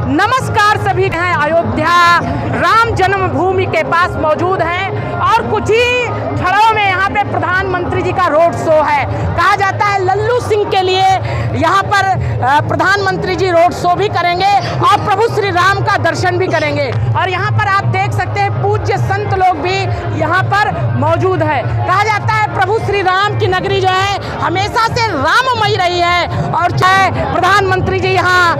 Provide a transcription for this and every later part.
नमस्कार, सभी हैं अयोध्या राम जन्मभूमि के पास मौजूद हैं और कुछ ही क्षणों में यहाँ पे प्रधानमंत्री जी का रोड शो है। कहा जाता है लल्लू सिंह के लिए यहाँ पर प्रधानमंत्री जी रोड शो भी करेंगे और प्रभु श्री राम का दर्शन भी करेंगे। और यहाँ पर आप देख सकते हैं पूज्य संत लोग भी यहाँ पर मौजूद है। कहा जाता है प्रभु श्री राम की नगरी जो है हमेशा से राममयी रही है और चाहे प्रधानमंत्री जी यहाँ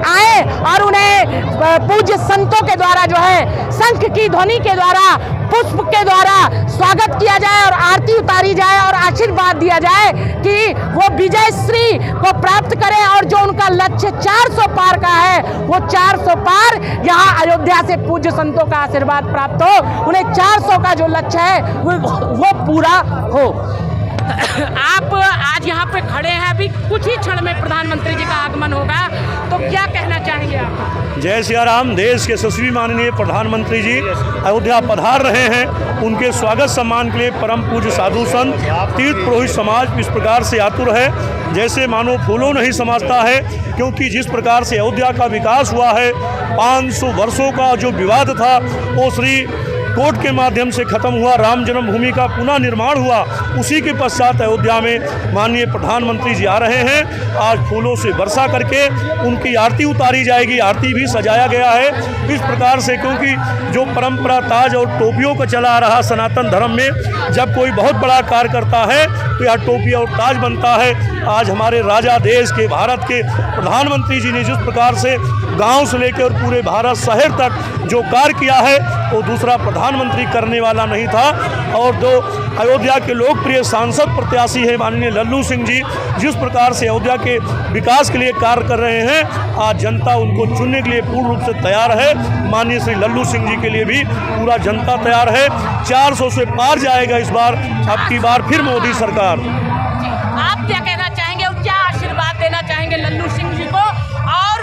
आए और उन्हें पूज्य संतों के द्वारा जो है शंख की ध्वनि के द्वारा, पुष्प के द्वारा स्वागत किया जाए और आरती उतारी जाए और आशीर्वाद दिया जाए कि वो विजय श्री को प्राप्त करें और जो उनका लक्ष्य 400 पार का है वो 400 पार यहाँ अयोध्या से पूज्य संतों का आशीर्वाद प्राप्त हो, उन्हें 400 का जो लक्ष्य है वो पूरा हो। आप आज यहाँ पे खड़े हैं, अभी कुछ ही क्षण में प्रधानमंत्री जी का आगमन होगा, तो क्या कहना चाहेंगे आप? जय सिया राम। देश के यशस्वी माननीय प्रधानमंत्री जी अयोध्या पधार रहे हैं। उनके स्वागत सम्मान के लिए परम पूज्य साधु संत तीर्थ पुरोहित समाज इस प्रकार से आतुर है जैसे मानो फूलों नहीं समाता है, क्योंकि जिस प्रकार से अयोध्या का विकास हुआ है, 500 वर्षों का जो विवाद था वो श्री कोर्ट के माध्यम से खत्म हुआ, राम जन्मभूमि का पुनः निर्माण हुआ। उसी के पश्चात अयोध्या में माननीय प्रधानमंत्री जी आ रहे हैं। आज फूलों से वर्षा करके उनकी आरती उतारी जाएगी, आरती भी सजाया गया है इस प्रकार से, क्योंकि जो परंपरा ताज और टोपियों का चला आ रहा सनातन धर्म में, जब कोई बहुत बड़ा कार्य करता है तो यह टोपी और ताज बनता है। आज हमारे राजा देश के भारत के प्रधानमंत्री जी ने जिस प्रकार से गांव से लेकर पूरे भारत शहर तक जो कार्य किया है वो दूसरा प्रधानमंत्री करने वाला नहीं था। और जो अयोध्या के लोकप्रिय सांसद प्रत्याशी हैं माननीय लल्लू सिंह जी, जिस प्रकार से अयोध्या के विकास के लिए कार्य कर रहे हैं, आज जनता उनको चुनने के लिए पूर्ण रूप से तैयार है। माननीय श्री लल्लू सिंह जी के लिए भी पूरा जनता तैयार है। 400 से पार जाएगा इस बार, अब की बार फिर मोदी सरकार। आप क्या कहना चाहेंगे और क्या आशीर्वाद देना चाहेंगे लल्लू सिंह जी को और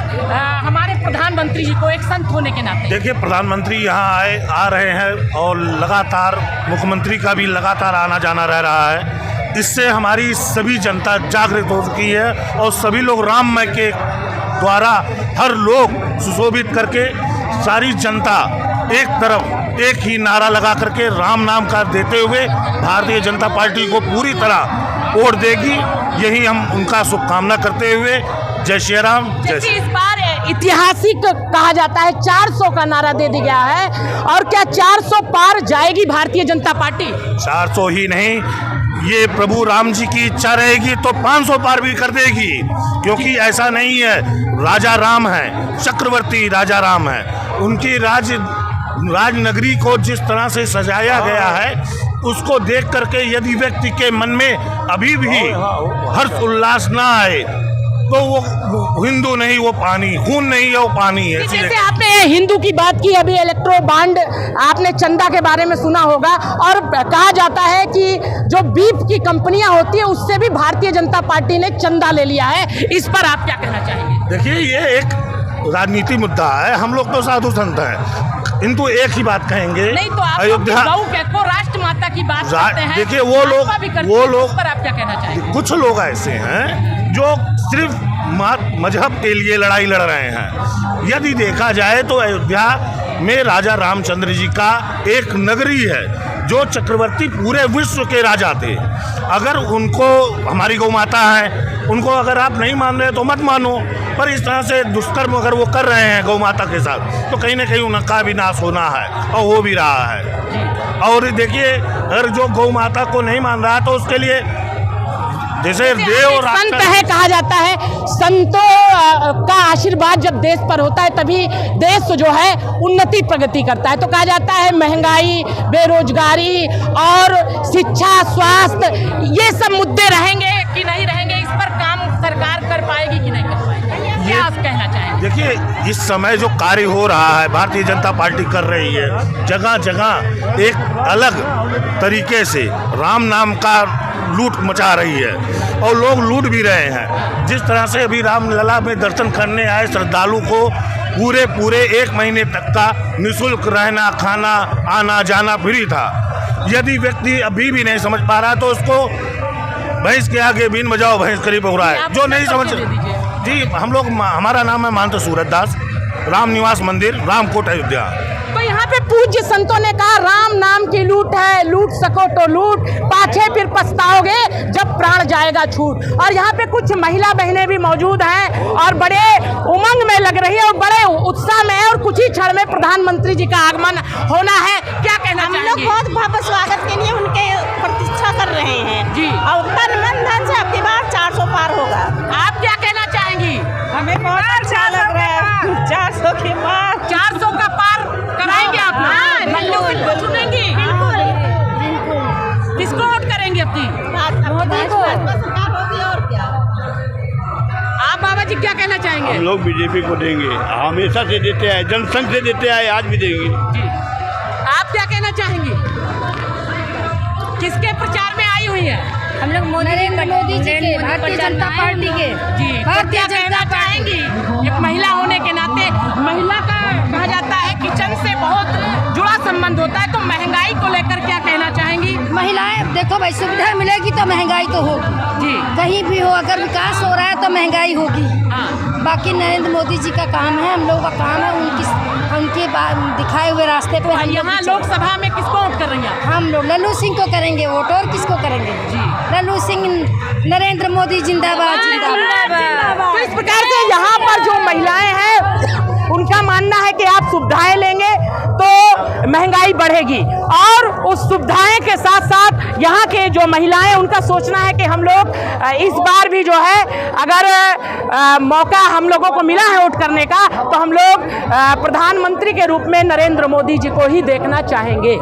हमारे प्रधानमंत्री जी को एक संत होने के नाते? देखिए, प्रधानमंत्री यहाँ आ रहे हैं और लगातार मुख्यमंत्री का भी लगातार आना जाना रह रहा है। इससे हमारी सभी जनता जागृत हो चुकी है और सभी लोग राममय के द्वारा हर लोग सुशोभित करके सारी जनता एक तरफ एक ही नारा लगा करके राम नाम का देते हुए भारतीय जनता पार्टी को पूरी तरह वोट देगी। यही हम उनका शुभकामना करते हुए जय श्री राम। जय श्री। इस बार ऐतिहासिक कहा जाता है 400 का नारा दे दिया गया है और क्या 400 पार जाएगी भारतीय जनता पार्टी? 400 ही नहीं, ये प्रभु राम जी की इच्छा रहेगी तो 500 पार भी कर देगी, क्योंकि ऐसा नहीं है। राजा राम है, चक्रवर्ती राजा राम है। उनकी राजनगरी को जिस तरह से सजाया गया है उसको देख करके यदि व्यक्ति के मन में अभी भी हर्ष उल्लास ना आए तो वो हिंदू नहीं, वो पानी, खून नहीं है, वो पानी है। जैसे आपने हिंदू की बात की, अभी इलेक्ट्रो बॉन्ड आपने चंदा के बारे में सुना होगा और कहा जाता है कि जो बीफ की कंपनियां होती है उससे भी भारतीय जनता पार्टी ने चंदा ले लिया है। इस पर आप क्या कहना चाहेंगे? देखिए, ये एक राजनीति मुद्दा है। हम लोग तो साधु संत हैं, किंतु एक ही बात कहेंगे, नहीं तो आप अयोध्या को राष्ट्र माता की बात करते हैं। देखिए, वो लोग पर आप क्या कहना चाहेंगे? कुछ लोग ऐसे हैं जो सिर्फ मजहब के लिए लड़ाई लड़ रहे हैं। यदि देखा जाए तो अयोध्या में राजा रामचंद्र जी का एक नगरी है जो चक्रवर्ती पूरे विश्व के राजा थे। अगर उनको, हमारी गौ माता है, उनको अगर आप नहीं मान रहे तो मत मानो, पर इस तरह से दुष्कर्म अगर वो कर रहे हैं गौ माता के साथ तो कहीं ना कहीं उनका भी नाश होना है और हो भी रहा है। और देखिए, अगर जो गौ माता को नहीं मान रहा तो उसके लिए जैसे देव संत है, कहा जाता है संतों का आशीर्वाद जब देश पर होता है तभी देश जो है उन्नति प्रगति करता है। तो कहा जाता है महंगाई, बेरोजगारी और शिक्षा, स्वास्थ्य, ये सब मुद्दे रहेंगे कि नहीं रहेंगे? इस पर काम सरकार कर पाएगी कि नहीं कर पाएगी? क्या आप कहना चाहेंगे? देखिए, इस समय जो कार्य हो रहा है भारतीय जनता पार्टी कर रही है, जगह जगह एक अलग तरीके से राम नाम का लूट मचा रही है और लोग लूट भी रहे हैं। जिस तरह से अभी रामलला में दर्शन करने आए श्रद्धालु को पूरे 1 महीने तक का निःशुल्क रहना, खाना, आना जाना फ्री था। यदि व्यक्ति अभी भी नहीं समझ पा रहा तो उसको भैंस के आगे बीन बजाओ भैंस करीब हो रहा है। जो नहीं समझ, जी हम लोग, हमारा नाम है महंत सूरत दास। राम निवास मंदिर, रामकोट, अयोध्या। तो यहाँ पे पूज्य संतों ने कहा राम नाम की लूट है, लूट सको तो लूट, पाछे फिर पछताओगे जब प्राण जाएगा छूट। और यहाँ पे कुछ महिला बहनें भी मौजूद हैं और बड़े उमंग में लग रही है और बड़े उत्साह में है और कुछ ही क्षण में प्रधानमंत्री जी का आगमन होना है। क्या कहना हम चाहेंगे? लोग बहुत भव्य स्वागत के लिए उनके प्रतीक्षा कर रहे हैं जी। और तन मन धन से आपकी बार 400 पार होगा। आप क्या कहना चाहेंगी? हमें बहुत अच्छा लग रहा है। 400 के पार, 400 का पार कराएंगे आप लोग? हाँ, लल्लू सिंह को चुनेंगी? किसको वोट करेंगे अपनी? मोदी को। सरकार होगी और क्या। आप बाबा जी क्या कहना चाहेंगे? हम लोग बीजेपी को देंगे, हमेशा से देते आए, जनसंघ से देते आए, आज भी देंगे। जी। आप क्या कहना चाहेंगे? किसके प्रचार में आई हुई है? हम लोग नरेंद्र मोदी जी के, भारतीय जनता पार्टी के। जी। तो भारतीय क्या जनता कहना चाहेंगी? एक महिला होने के नाते, महिला का कहा जाता है किचन से बहुत जुड़ा संबंध होता है, तो महंगाई को लेकर क्या कहना चाहेंगी? महिलाएं देखो भाई, सुविधा मिलेगी तो महंगाई तो होगी जी। कहीं भी हो, अगर विकास हो रहा है तो महंगाई होगी। हाँ। बाकी नरेंद्र मोदी जी का काम है, हम लोगों का काम है उनके दिखाए हुए रास्ते पे हम यहाँ लोग लोकसभा में किसको वोट कर रही हैं? हम लोग लल्लू सिंह को करेंगे वोट, और किसको करेंगे? जी। लल्लू सिंह, नरेंद्र मोदी जिंदाबाद जिंदाबाद। तो इस प्रकार से यहाँ पर जो महिलाएं हैं उनका मानना है कि आप सुविधाएं लेंगे तो महंगाई बढ़ेगी, और उस सुविधाएं के साथ साथ यहाँ के जो महिलाएं उनका सोचना है कि हम लोग इस बार भी जो है अगर मौका हम लोगों को मिला है वोट करने का तो हम लोग प्रधानमंत्री के रूप में नरेंद्र मोदी जी को ही देखना चाहेंगे।